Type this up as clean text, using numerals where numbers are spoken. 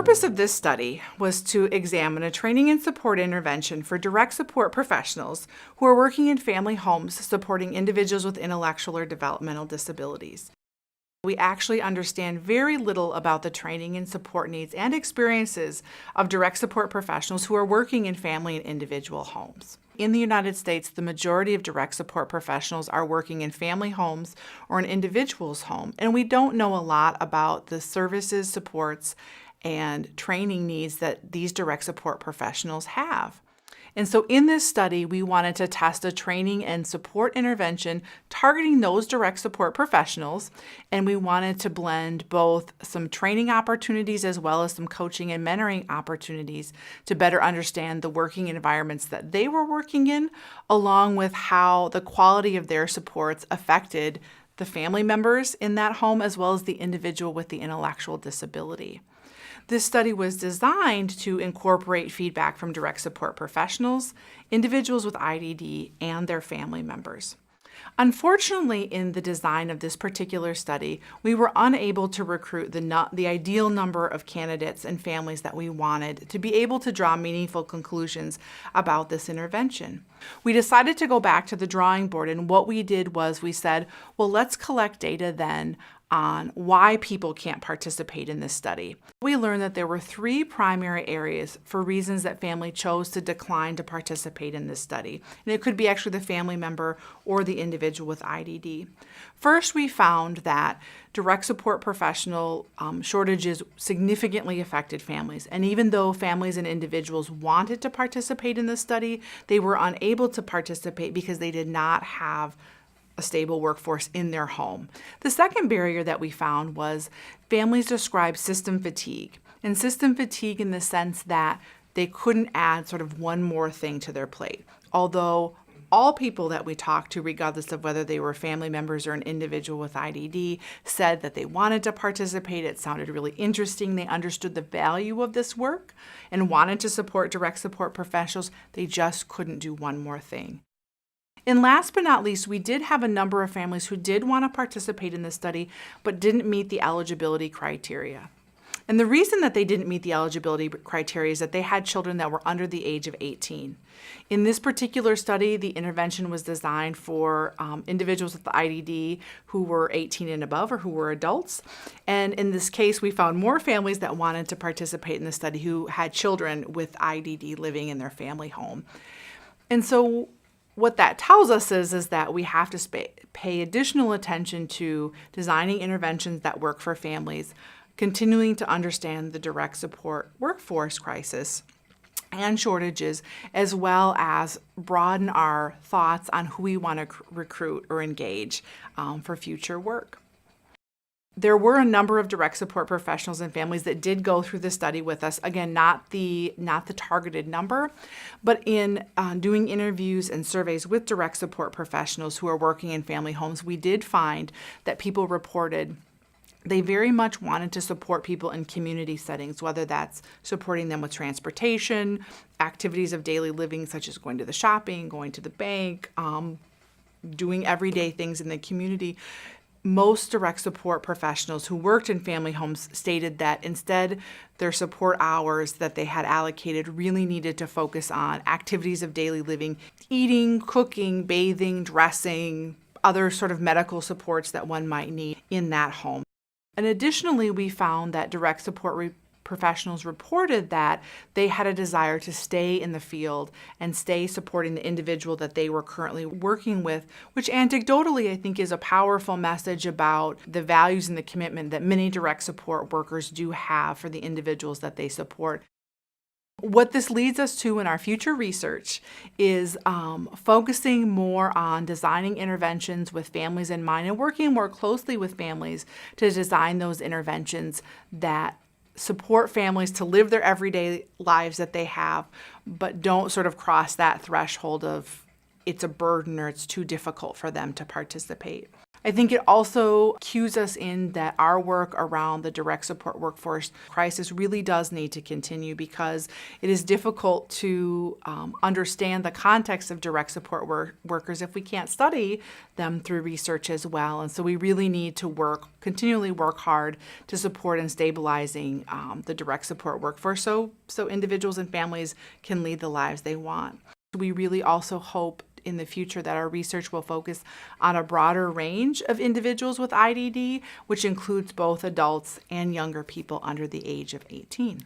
purpose of this study was to examine a training and support intervention for direct support professionals who are working in family homes supporting individuals with intellectual or developmental disabilities. We actually understand very little about the training and support needs and experiences of direct support professionals who are working in family and individual homes. In the United States, the majority of direct support professionals are working in family homes or an individual's home, and we don't know a lot about the services, supports, and training needs that these direct support professionals have. And so in this study, we wanted to test a training and support intervention targeting those direct support professionals, and we wanted to blend both some training opportunities as well as some coaching and mentoring opportunities to better understand the working environments that they were working in, along with how the quality of their supports affected the family members in that home as well as the individual with the intellectual disability. This study was designed to incorporate feedback from direct support professionals, individuals with IDD, and their family members. Unfortunately, in the design of this particular study, we were unable to recruit the ideal number of candidates and families that we wanted to be able to draw meaningful conclusions about this intervention. We decided to go back to the drawing board, and what we did was we said, well, let's collect data then on why people can't participate in this study. We learned that there were 3 primary areas for reasons that family chose to decline to participate in this study. And it could be actually the family member or the individual with IDD. First, we found that direct support professional shortages significantly affected families. And even though families and individuals wanted to participate in this study, they were unable to participate because they did not have a stable workforce in their home. The second barrier that we found was families described system fatigue. And system fatigue in the sense that they couldn't add sort of one more thing to their plate. Although all people that we talked to, regardless of whether they were family members or an individual with IDD, said that they wanted to participate. It sounded really interesting. They understood the value of this work and wanted to support direct support professionals. They just couldn't do one more thing. And last but not least, we did have a number of families who did want to participate in this study, but didn't meet the eligibility criteria. And the reason that they didn't meet the eligibility criteria is that they had children that were under the age of 18. In this particular study, the intervention was designed for individuals with the IDD who were 18 and above or who were adults. And in this case, we found more families that wanted to participate in the study who had children with IDD living in their family home. And so what that tells us is that we have to pay additional attention to designing interventions that work for families, continuing to understand the direct support workforce crisis and shortages, as well as broaden our thoughts on who we want to recruit or engage for future work. There were a number of direct support professionals and families that did go through the study with us. Again, not the targeted number, but in doing interviews and surveys with direct support professionals who are working in family homes, we did find that people reported they very much wanted to support people in community settings, whether that's supporting them with transportation, activities of daily living such as going to the shopping, going to the bank, doing everyday things in the community. Most direct support professionals who worked in family homes stated that instead their support hours that they had allocated really needed to focus on activities of daily living, eating, cooking, bathing, dressing, other sort of medical supports that one might need in that home. And additionally, we found that direct support professionals reported that they had a desire to stay in the field and stay supporting the individual that they were currently working with, which anecdotally I think is a powerful message about the values and the commitment that many direct support workers do have for the individuals that they support. What this leads us to in our future research is focusing more on designing interventions with families in mind and working more closely with families to design those interventions that support families to live their everyday lives that they have, but don't sort of cross that threshold of it's a burden or it's too difficult for them to participate. I think it also cues us in that our work around the direct support workforce crisis really does need to continue, because it is difficult to understand the context of direct support workers if we can't study them through research as well. And so we really need to continually work hard to support and stabilizing the direct support workforce so individuals and families can lead the lives they want. We really also hope in the future that our research will focus on a broader range of individuals with IDD, which includes both adults and younger people under the age of 18.